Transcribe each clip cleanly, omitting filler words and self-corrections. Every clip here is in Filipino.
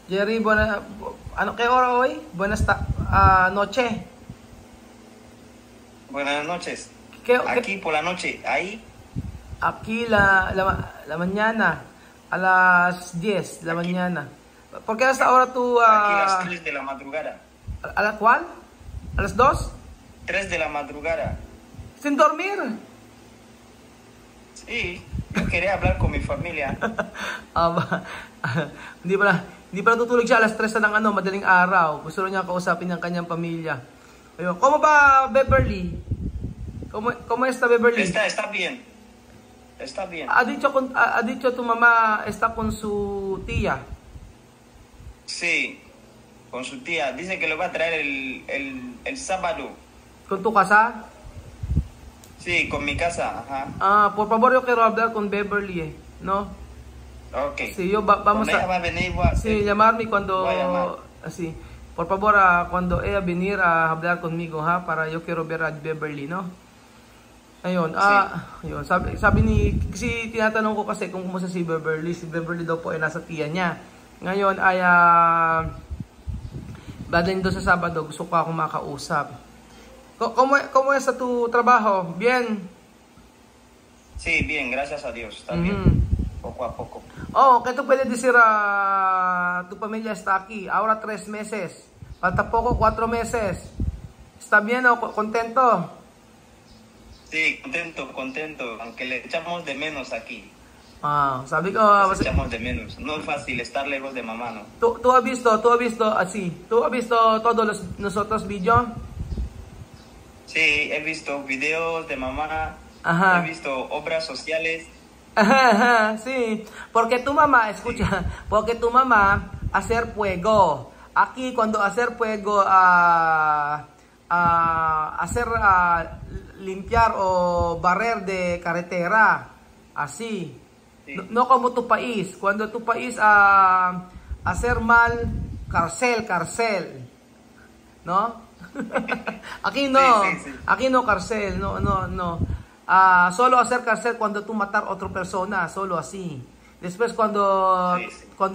Jerry, ano kay ora hoy? Noche. Buenas noches. Que Aquí por la noche, ahí, aquí la mañana a las 10 de la aquí, mañana. ¿Por qué hasta ahora tú aquí las 3 de la madrugada. a la cuál? ¿A las 2? 3 de la madrugada. Sin dormir. Sí, yo quería hablar con mi familia. Aba, hindi pala tutulog siya alas 3 na ng madaling araw. Gusto niya kausapin ng kanyang pamilya. Ayun. ¿Cómo va Beverly? ¿Cómo está Beverly? Está bien. Está bien. Ha dicho tu mamá está con su tía. Sí, con su tía. Dice que lo va a traer el sábado. ¿Con tu casa? Sí, con mi casa. Ajá. Por favor, yo quiero hablar con Beverly, ¿no? Ok. Sí, vamos Cuando ella va a venir, sí, llamarme cuando, voy a llamar. así, por favor, cuando ella venir a hablar conmigo, ha, para yo quiero ver a Beverly, no? Ayun, ayun, sabi ni, kasi tinatanong ko kasi kung kumusta si Beverly daw po ay nasa tiya niya. Ngayon ay, badalin doon sa Sabado, gusto ko akong makausap. ¿Cómo es tu trabajo? Bien? Sí, bien, gracias a Dios. Está bien. Poco a poco. Oh, ¿qué tú puedes decir a tu familia está aquí? Ahora 3 meses. Falta poco, 4 meses. ¿Está bien o contento? Sí, contento. Aunque le echamos de menos aquí. Sabi ko, Le echamos de menos. No es fácil estar lejos de mamá, ¿no? tú has visto así. ¿Tú has visto todos los otros videos? Sí, he visto videos de mamá. Ajá. He visto obras sociales. Ajá, sí, porque tu mamá, escucha, porque tu mamá hacer fuego. Aquí cuando hacer fuego, hacer limpiar o barrer de carretera, así. Sí. No como tu país. Cuando tu país hacer mal, cárcel, ¿no? Aquí no, Sí. aquí no cárcel, no. Solo hacer cárcel cuando tú matar a otra persona, solo así. Después cuando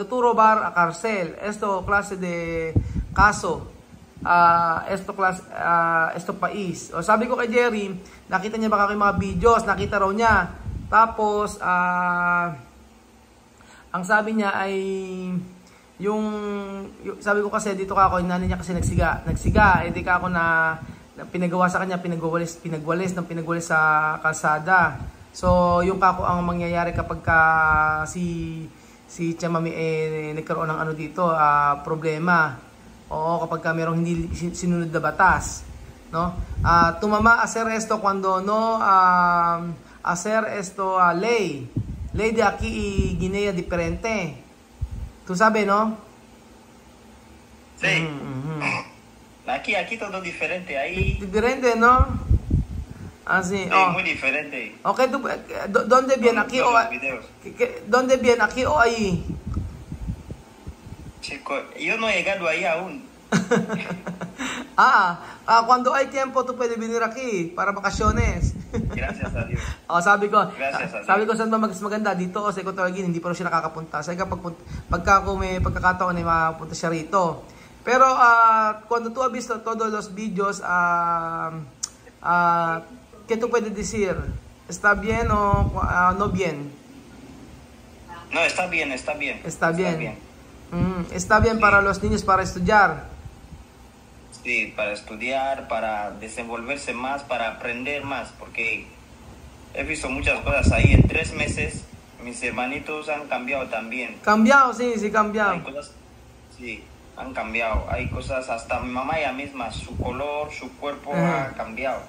tú robar a cárcel, esto clase de caso, esto país. O sabi ko kay Jerry, nakita niya baka mga videos, nakita raw niya. Tapos, ang sabi niya ay, sabi ko kasi dito ka ako, yung nanay niya kasi nagsiga, hindi ka ako na pinagawa sa kanya, pinagwalis sa kalsada. So, yung kako ang mangyayari kapag si Chamami nagkaroon ng ano dito, problema. Oo, kapag mayroong hindi sinunod na batas, no? Tumama hacer esto cuando no hacer esto ley de aquí y Guinea diferente. Tú sabes, ¿no? Sí. Aquí todo diferente. Ahí. Diferente, ¿no? Así. Sí, muy diferente. Okay, ¿dónde viene? ¿Aquí o dónde viene? ¿Aquí o ahí? Chico, yo no he llegado ahí aún. Cuando hay tiempo, tú puedes venir aquí para vacaciones. Gracias a Dios. Sabi ko, Gracias a Dios. sabi ko saan ba mas maganda dito o sa Equatorial, hindi pa rin siya nakakapunta. Sabi ko, pagka may pagkakataon ay mapunta siya rito. Pero cuando tú has visto todos los videos, ¿qué tú puedes decir? ¿Está bien o no bien? No, está bien. Está bien. Está bien Sí. para los niños para estudiar. Sí, para estudiar, para desenvolverse más, para aprender más, porque he visto muchas cosas ahí. En 3 meses, mis hermanitos han cambiado también. Cambiado, sí, cambiado. Hay cosas, sí, han cambiado. Hay cosas, hasta mi mamá ella misma, su color, su cuerpo ha cambiado.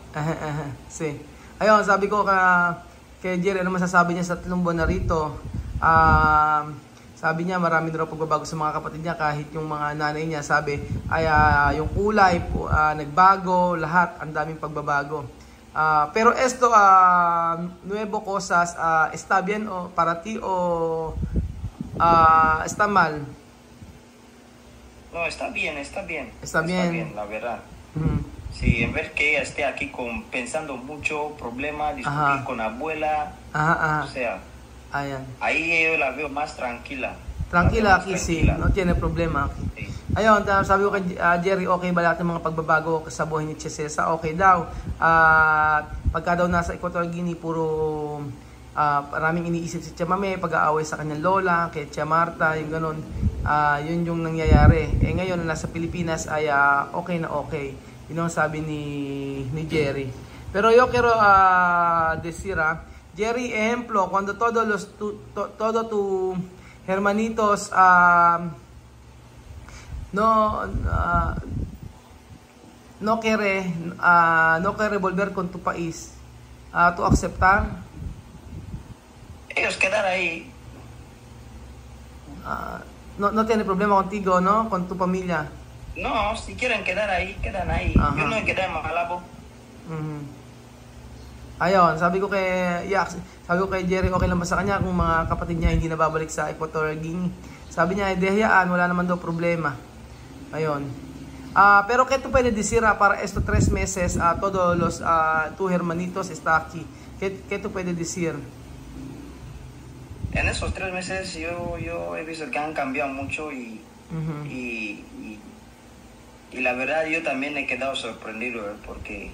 Sí. Ayun, sabi ko kay Jerry, ano masasabi niya sa 3 buwan na rito? Sabi niya marami na raw pagbabago sa mga kapatid niya, kahit yung mga nanay niya, sabi ay yung kulay nagbago, lahat ang daming pagbabago. Pero esto nuevo cosas, está bien o para ti o está mal? No, está bien. Está bien. Está bien, la verdad. Sí, en vez que ella esté aquí pensando mucho, problema, discutir con abuela, o sea, Ayan. ahí yo la veo más tranquila. Tranquila, más Kisi. tranquila. No tiene problema. Sí. Ayun, sabi ko kay Jerry, okay ba lahat ng mga pagbabago sa buhay ni Chesesa? Okay daw. At pagka daw nasa Equatorial Guinea, puro maraming iniisip si Chamame, pag-aaway sa kanyang lola, kay Tia Marta, yung ganun. Yun yung nangyayari. Ngayon, na nasa Pilipinas ay okay na okay. Yun ang sabi ni Jerry. Pero yo quiero decir, Jerry, ejemplo, cuando todo tu hermanitos no quiere volver con tu país, ¿tú aceptar? Ellos quedar ahí. No tiene problema contigo, ¿no? Con tu familia. No, si quieren quedar ahí, quedan ahí. Ajá. Yo no me quedé en Malabo. Ayun, sabi ko kay Jerry, okay lang ba sa kanya kung mga kapatid niya hindi nababalik sa Equatorial Guinea? Sabi niya, dehayaan, wala naman daw problema. Ayun. Pero ¿qué tú puedes decir para estos 3 meses todos los tus hermanitos está aquí? ¿Qué tú puedes decir? En esos 3 meses yo he visto que han cambiado mucho y la verdad yo también he quedado sorprendido porque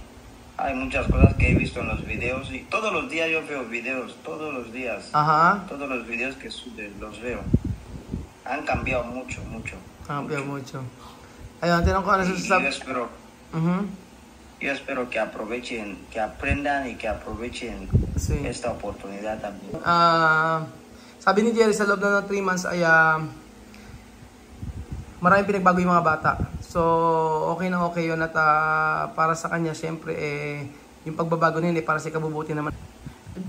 hay muchas cosas que he visto en los videos y todos los días yo veo videos, todos los días. Ajá. Todos los videos que suben los veo. Han cambiado mucho. Cambiado mucho. Ayun, tinanong ko ano Y sasabi. yo espero que aprovechen, que aprendan y que aprovechen Sí. esta oportunidad también. Sabi ni Jerry, sa loob na ng 3 months ay maraming pinagbago yung mga bata. So, okay na okay yun at para sa kanya, syempre, yung pagbabago nila para sa ikabubuti naman.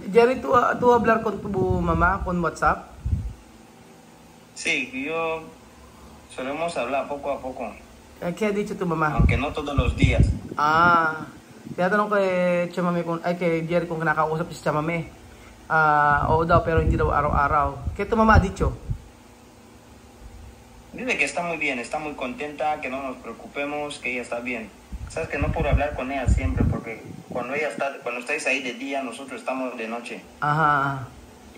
Jerry, tu hablar con tu mamá con WhatsApp? Sí, yo solemos hablar poco a poco, ¿Qué ha dicho tu mamá? aunque no todos los días. Tinatanong kay Chamame kay Jerry kung nakakausap si Chamame. Oo daw, pero hindi daw araw-araw. ¿Qué tu mamá ha dicho? Dice que está muy bien, está muy contenta, que no nos preocupemos, que ella está bien. Sabes que no puedo hablar con ella siempre porque cuando estáis ahí de día, nosotros estamos de noche. Ajá.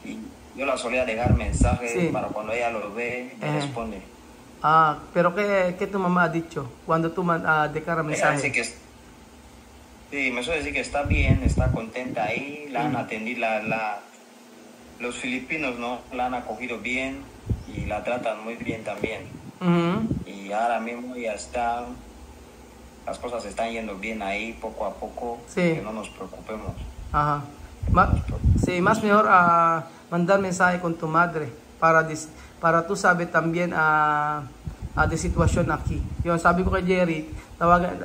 Y yo la solía dejar mensajes Sí. para cuando ella lo ve, me responde. Pero ¿qué tu mamá ha dicho cuando tú declaras Ella dice mensaje? que sí, me suele decir que está bien, está contenta ahí, la han atendido, los filipinos, ¿no? La han acogido bien y la tratan muy bien también. Y ahora mismo ya está, las cosas están yendo bien ahí, poco a poco, Sí. que no nos preocupemos. Ajá. Sí, más mejor mandar mensaje con tu madre para tú saber también de sitwasyon aquí. Yung sabi ko kay Jerry,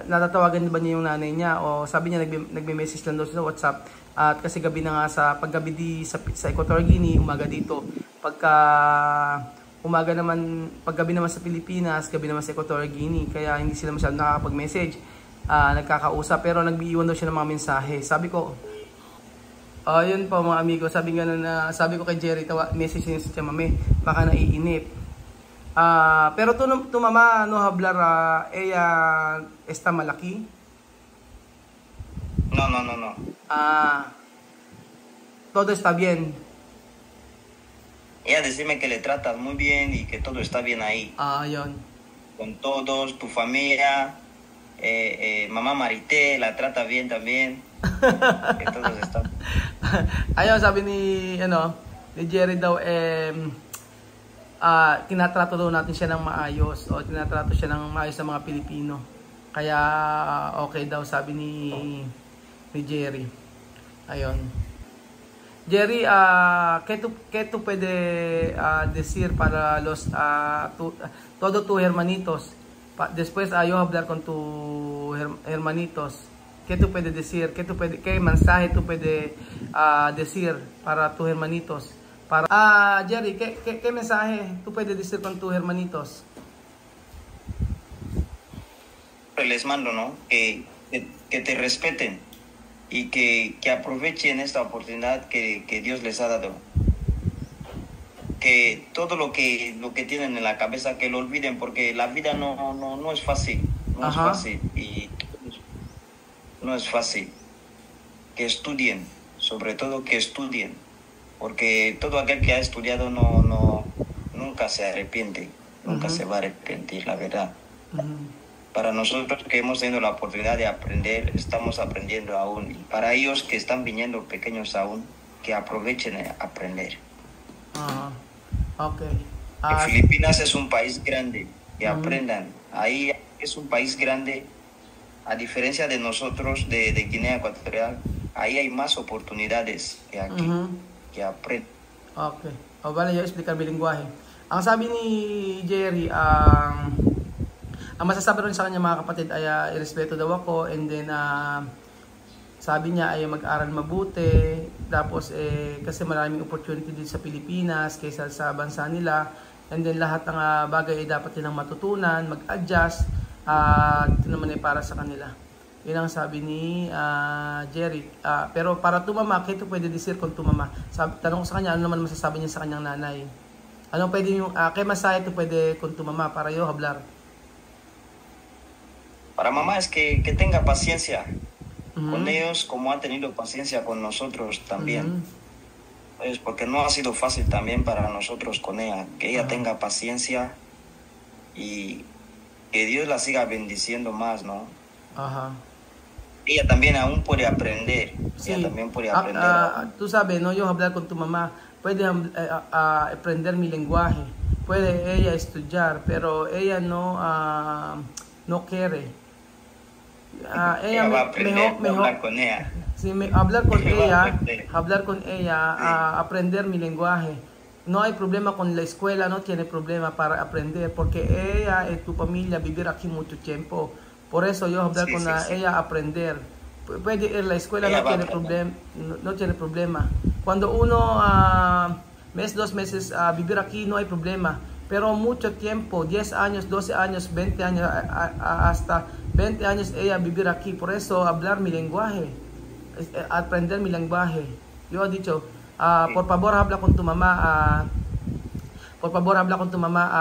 natatawagan ba niya yung nanay niya o sabi niya nagme-message lang daw sa WhatsApp at kasi gabi na nga paggabi sa Equatorial Guinea, umaga dito. Paggabi naman sa Pilipinas, gabi naman sa Equatorial Guinea, kaya hindi sila masyadong nakakapag-message, nagkakausap, pero nag-iwan daw siya ng mga mensahe. Sabi ko, yun po mga amigo, sabi ko kay Jerry, message niya si Chamame, baka naiinip. Pero tu mamá no hablar, ella está malaki? No. Todo está bien. Ella decime que le tratas muy bien y que todo está bien ahí. Yun. Con todos, tu familia, mamá Marité la trata bien también. Que todos están. Ayun, sabi ni Jerry daw, tinatrato daw natin siya ng maayos o tinatrato siya ng maayos sa mga Pilipino. Kaya okay daw, sabi ni Jerry. Ayun. Jerry, ¿qué tú puedes decir para todos tus hermanitos? Después yo hablar con tus hermanitos. ¿Qué tú puedes decir? ¿Qué mensaje tú puedes decir para tus hermanitos? Jerry, ¿qué mensaje tú puedes decir con tus hermanitos? Les mando, ¿no? Que te respeten y que aprovechen esta oportunidad que Dios les ha dado. Que todo lo que tienen en la cabeza, que lo olviden, porque la vida no es fácil. No es fácil. Y no es fácil. Que estudien, sobre todo que estudien. Porque todo aquel que ha estudiado nunca se arrepiente, nunca se va a arrepentir, la verdad. Para nosotros que hemos tenido la oportunidad de aprender, estamos aprendiendo aún. Y para ellos que están viniendo pequeños aún, que aprovechen a aprender. Filipinas es un país grande, que aprendan. Ahí es un país grande, a diferencia de nosotros de Guinea Ecuatorial, ahí hay más oportunidades que aquí, que aprendan. Okay. O bale, yung explicar bilingwahe. Ang sabi ni Jerry, ang masasabi rin sa kanya mga kapatid ay irespeto daw ako, and then sabi niya ay mag-aral mabuti, tapos kasi maraming opportunity din sa Pilipinas kaysa sa bansa nila, and then lahat ng bagay ay dapat nilang matutunan, mag-adjust, ito naman ay para sa kanila. Yun ang sabi ni Jerry. Pero para tumama, kito pwede decir kung tumama. Tanong ko sa kanya, ano naman masasabi niya sa kanyang nanay? Ano pwede yung, kay Masaya ito pwede kung tumama, para yo hablar? Para mamá es que tenga paciencia con ellos, como ha tenido paciencia con nosotros también. Pues porque no ha sido fácil también para nosotros con ella. Que ella tenga paciencia y que Dios la siga bendiciendo más, ¿no? Ella también aún puede aprender. Sí. Ella también puede aprender. Tú sabes, no, yo hablar con tu mamá, puede aprender mi lenguaje, puede ella estudiar, pero ella no quiere. Ella va a aprender hablar con ella. Sí, hablar con ella, aprender mi lenguaje. No hay problema con la escuela, no tiene problema para aprender, porque ella y tu familia vivir aquí mucho tiempo. Por eso yo hablar con ella, aprender. Puede ir a la escuela, no tiene problema. Cuando uno, mes, 2 meses, vivir aquí no hay problema. Pero mucho tiempo, 10 años, 12 años, 20 años, hasta 20 años ella vivir aquí. Por eso hablar mi lenguaje, aprender mi lenguaje. Yo he dicho, por favor habla con tu mamá,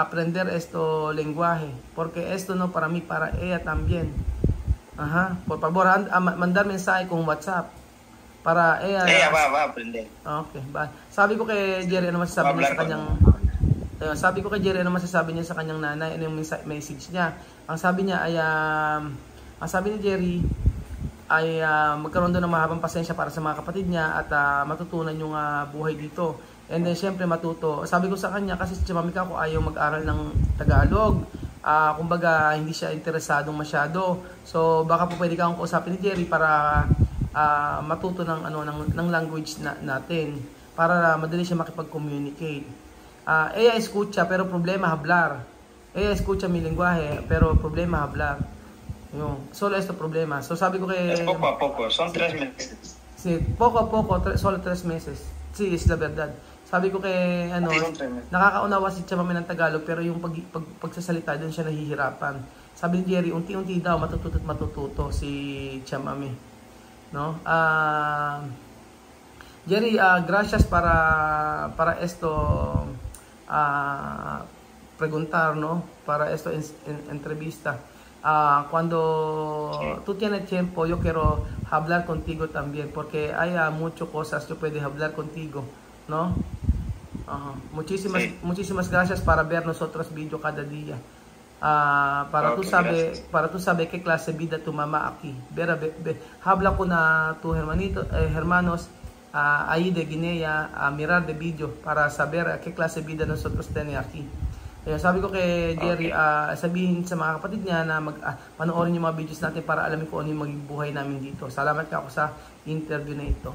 aprender esto lenguaje, porque esto no para mí, para ella también. Por favor, mandar mensaje con WhatsApp para ella. Ella va a aprender. Okay, bye. Sabi ko kay Jerry, ano masasabi niya sa kanyang sa kanyang nanay, ano yung message niya. Ang sabi niya ay ang sabi ni Jerry ay magkaroon doon ng mahabang pasensya para sa mga kapatid niya at matutunan yung buhay dito. And then syempre matuto. Sabi ko sa kanya, kasi si Mami Kako ayaw mag-aral ng Tagalog. Kumbaga hindi siya interesadong masyado. So baka po pwede kang kausapin ni Jerry para matuto ng ng language natin, para madali siya makipag-communicate. Ella escucha pero problema hablar. Ella escucha mi lenguaje pero problema hablar. Solo esto problema. So sabi ko kay, es poco a poco, son 3 meses. Sí, poco a poco, solo 3 meses. Sí, es la verdad. Sabi ko kay nakakaunawa si Chamami ng Tagalog, pero yung pagsasalita doon siya nahihirapan. Sabi ni Jerry, unti-unti daw matututo si Chamami. No? Jerry, gracias para esto preguntar, no? Para esto entrevista. Cuando tú tienes tiempo, yo quiero hablar contigo también, porque hay muchas cosas yo puedo hablar contigo, ¿no? Muchísimas gracias para ver nosotros video cada día. Para tú sabes qué clase de vida tu mamá aquí. Habla con tus hermanos ahí de Guinea, a mirar de video para saber qué clase de vida nosotros tenemos aquí. Sabi ko kay Jerry, sabihin sa mga kapatid niya na panoorin yung mga videos natin para alamin ko ano yung maging buhay namin dito. Salamat ka ako sa interview na ito.